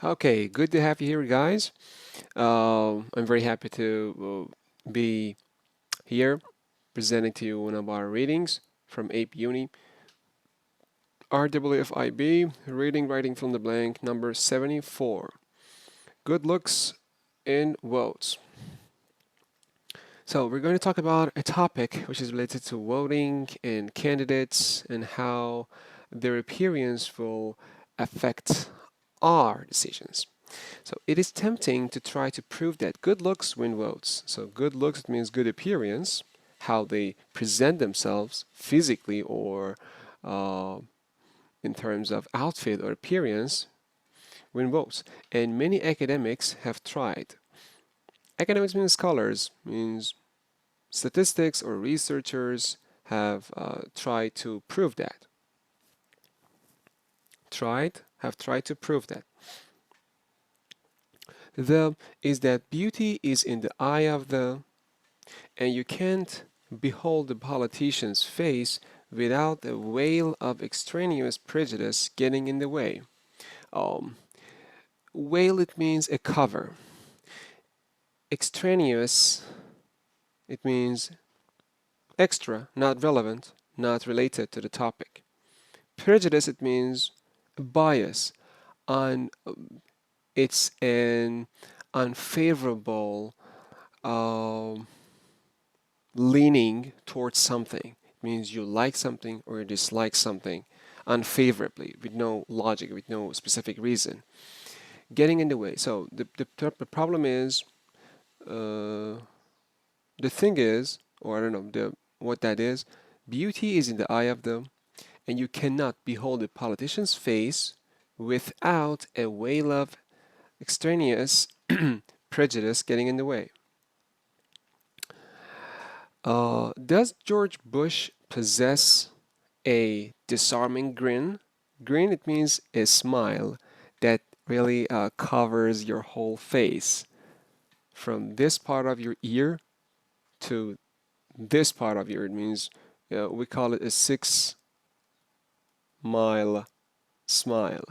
Okay, good to have you here, guys. I'm very happy to be here presenting to you one of our readings from Ape Uni, RWFIB, Reading Writing from the Blank, number 74. Good looks in votes. So we're going to talk about a topic which is related to voting and candidates and how their appearance will affect our decisions. So it is tempting to try to prove that good looks win votes. So good looks it means good appearance, how they present themselves physically or uh, in terms of outfit or appearance win votes. And many academics have tried. Academics means scholars, means statistics or researchers have tried to prove that. Have tried to prove that. The is that beauty is in the eye of the, and you can't behold the politician's face without a veil of extraneous prejudice getting in the way. Um, Veil it means a cover. Extraneous it means extra, not relevant, not related to the topic. Prejudice it means bias on it's an unfavorable um, leaning towards something. It means you like something or you dislike something unfavorably with no logic, with no specific reason. Getting in the way. So the problem is, uh, the thing is, or I don't know, what that is, beauty is in the eye of the, and you cannot behold a politician's face without a veil of extraneous prejudice getting in the way. Does George Bush possess a disarming grin? Grin, it means a smile that really covers your whole face from this part of your ear to this part of your ear. It means we call it a 6 mile smile.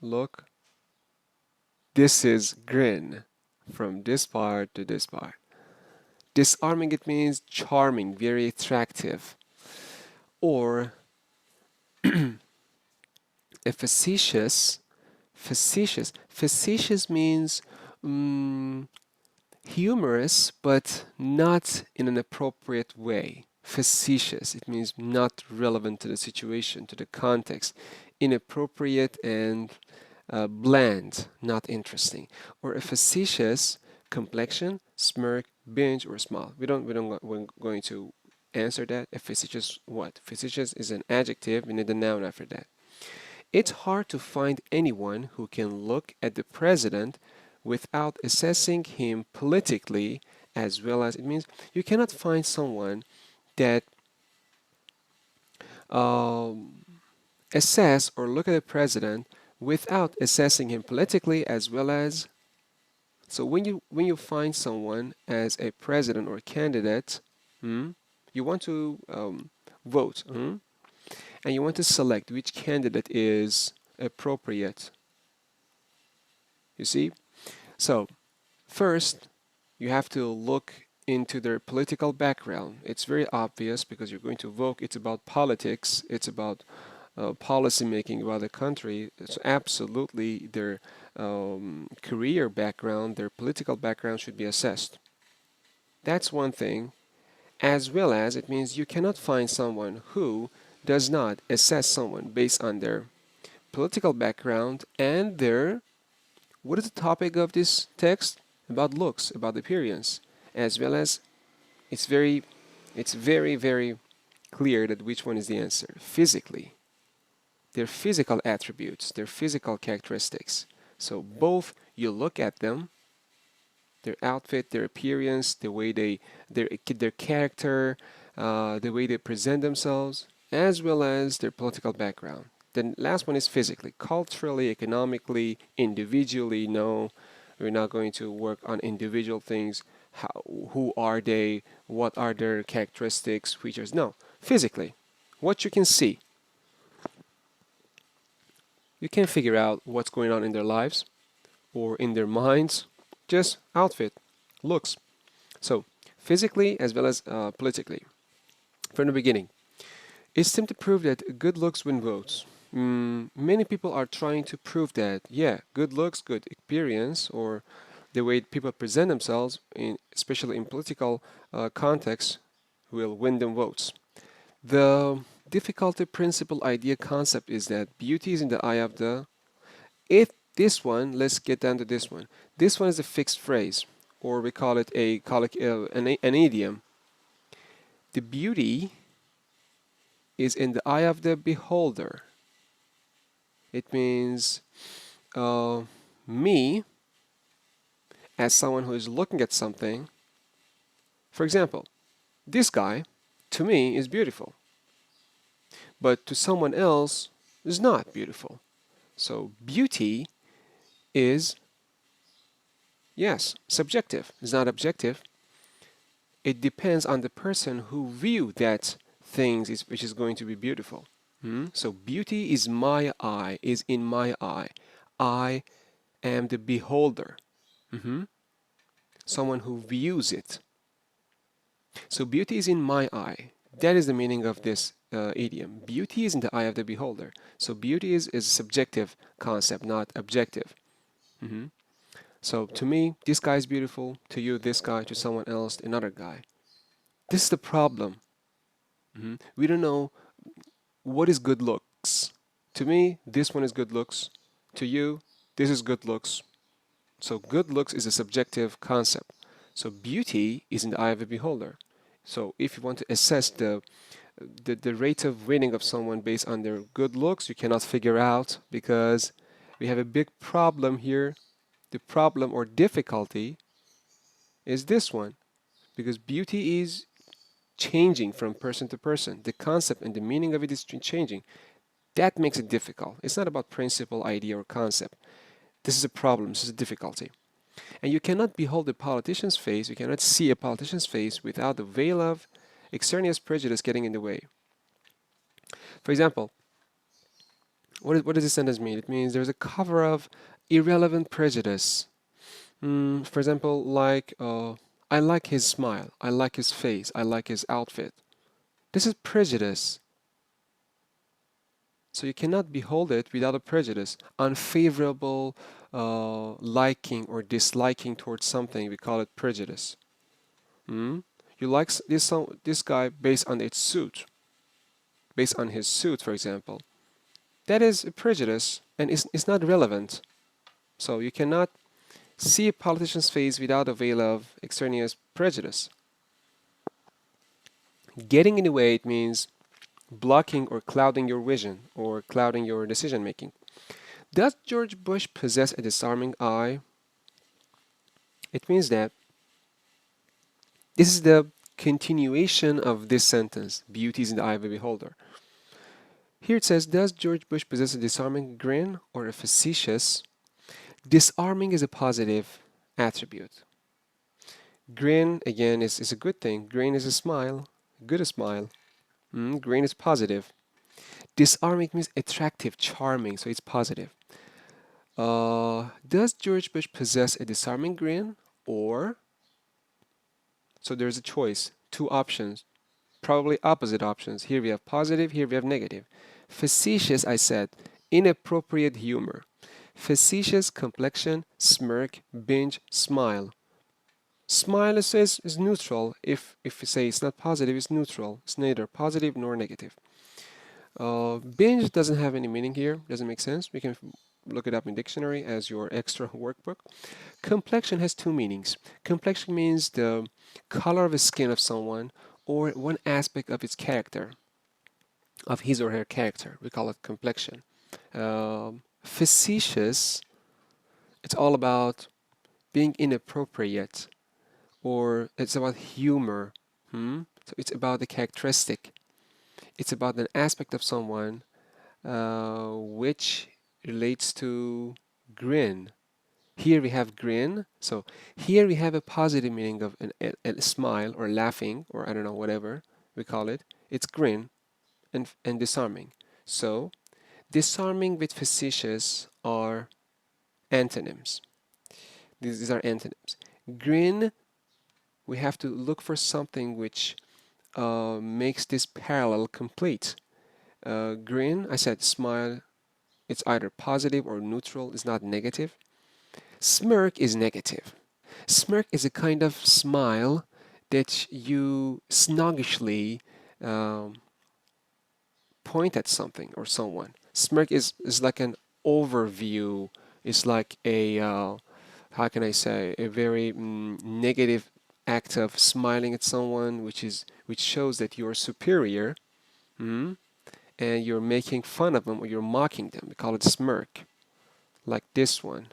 Look, this is grin from this part to this part. Disarming, it means charming, very attractive. Or a facetious means mm, humorous, but not in an appropriate way. Facetious, it means not relevant to the situation, to the context, inappropriate and bland, not interesting. Or a facetious complexion, smirk, binge, or smile. We're going to answer that. A facetious what? Facetious is an adjective. We need a noun after that. It's hard to find anyone who can look at the president without assessing him politically as well as it means you cannot find someone that um, assess or look at the president without assessing him politically as well as so when you find someone as a president or candidate, hmm, you want to vote, and you want to select which candidate is appropriate. You see? So, first, you have to look into their political background. It's very obvious because you're going to vote. It's about politics. It's about policy making about the country. So absolutely, their career background, their political background should be assessed. That's one thing. As well as it means you cannot find someone who does not assess someone based on their political background and their what is the topic of this text? About looks, about appearance, as well as it's very, very clear that which one is the answer. Physically, their physical attributes, their physical characteristics. So both you look at them, their outfit, their appearance, the way their character, the way they present themselves, as well as their political background. The last one is physically, culturally, economically, individually. No, we're not going to work on individual things. How, who are they? What are their characteristics, features? No, physically, what you can see. You can't figure out what's going on in their lives or in their minds. Just outfit, looks. So physically as well as politically. From the beginning, it's time to prove that good looks win votes. Many people are trying to prove that, yeah, good looks, good appearance, or the way people present themselves, especially in political contexts, will win them votes. The difficulty principle idea concept is that beauty is in the eye of the. If this one, let's get down to this one. This one is a fixed phrase, or we call it an idiom. The beauty is in the eye of the beholder. It means uh, me, as someone who is looking at something. For example, this guy, to me, is beautiful, but to someone else, is not beautiful. So beauty is, yes, subjective. It's not objective. It depends on the person who view that which is going to be beautiful. So beauty is my eye, is in my eye. I am the beholder. Mhm. Someone who views it. So beauty is in my eye. That is the meaning of this idiom. Beauty is in the eye of the beholder. So beauty is a subjective concept, not objective. Mhm. So to me, this guy is beautiful. To you, this guy. To someone else, another guy. This is the problem. We don't know what is good looks. To me, this one is good looks. To you, this is good looks. So good looks is a subjective concept. So beauty is in the eye of the beholder. So if you want to assess the rate of winning of someone based on their good looks, you cannot figure out because we have a big problem here. The problem or difficulty is this one because beauty is changing from person to person. The concept and the meaning of it is changing. That makes it difficult. It's not about principle, idea, or concept. This is a problem, this is a difficulty. And you cannot behold a politician's face, you cannot see a politician's face without the veil of extraneous prejudice getting in the way. For example, what does this sentence mean? It means there's a cover of irrelevant prejudice. For example, I like his smile, I like his face, I like his outfit. This is prejudice. So you cannot behold it without a prejudice, unfavorable liking or disliking towards something. We call it prejudice. Mm? You like this guy based on its suit, based on his suit, for example. That is a prejudice, and it's not relevant. So you cannot see a politician's face without a veil of extraneous prejudice. Getting in the way, it means blocking or clouding your vision or clouding your decision making. Does George Bush possess a disarming eye? It means that this is the continuation of this sentence, beauty is in the eye of the beholder. Here it says, does George Bush possess a disarming grin or a facetious? Disarming is a positive attribute. Grin, again, is a good thing. Grin is a smile, good smile. Grin is positive. Disarming means attractive, charming, so it's positive. Does George Bush possess a disarming grin or so there's a choice, two options, probably opposite options. Here we have positive, here we have negative. Facetious, I said, inappropriate humor. Facetious, complexion, smirk, binge, smile. Smile is neutral. If we say it's not positive, it's neutral. It's neither positive nor negative. Binge doesn't have any meaning here. Doesn't make sense. We can look it up in dictionary as your extra workbook. Complexion has two meanings. Complexion means the color of the skin of someone or one aspect of its character, of his or her character. We call it complexion. Facetious, it's all about being inappropriate or it's about humor. So it's about the characteristic. It's about an aspect of someone which relates to grin. Here we have grin. So here we have a positive meaning of a smile or laughing or I don't know, whatever we call it. It's grin and disarming. So Disarming with facetious are antonyms. These are antonyms. Grin, we have to look for something which makes this parallel complete. Grin, I said smile, it's either positive or neutral, it's not negative. Smirk is negative. Smirk is a kind of smile that you snuggishly um, point at something or someone. Smirk is like an overview, it's like a, how can I say, a very negative act of smiling at someone, which shows that you're superior, mm, and you're making fun of them or you're mocking them. We call it smirk, like this one.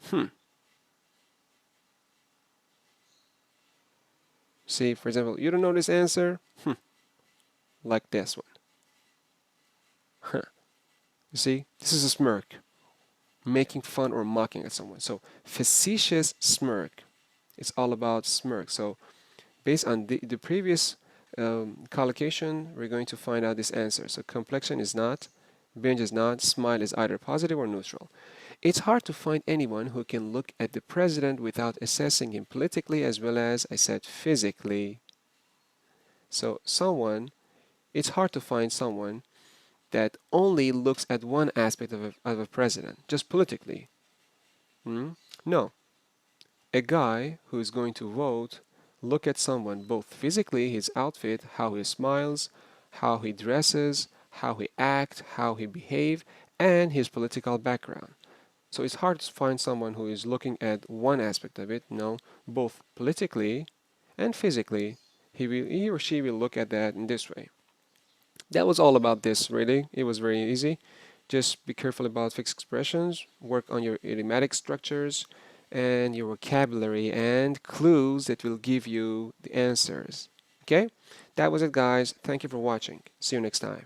Hmm. See, for example, you don't know this answer? Like this one. Huh. You see, this is a smirk, making fun or mocking at someone. So facetious smirk. It's all about smirk. So based on the previous collocation, we're going to find out this answer. So complexion is not, binge is not, smile is either positive or neutral. It's hard to find anyone who can look at the president without assessing him politically as well as, I said, physically. So it's hard to find someone that only looks at one aspect of a president, just politically. Hmm? No, a guy who is going to vote look at someone both physically, his outfit, how he smiles, how he dresses, how he acts, how he behave, and his political background. So it's hard to find someone who is looking at one aspect of it. No, both politically and physically, he or she will look at that in this way. That was all about this reading. It was very easy. Just be careful about fixed expressions, work on your idiomatic structures and your vocabulary and clues that will give you the answers. Okay? That was it, guys. Thank you for watching. See you next time.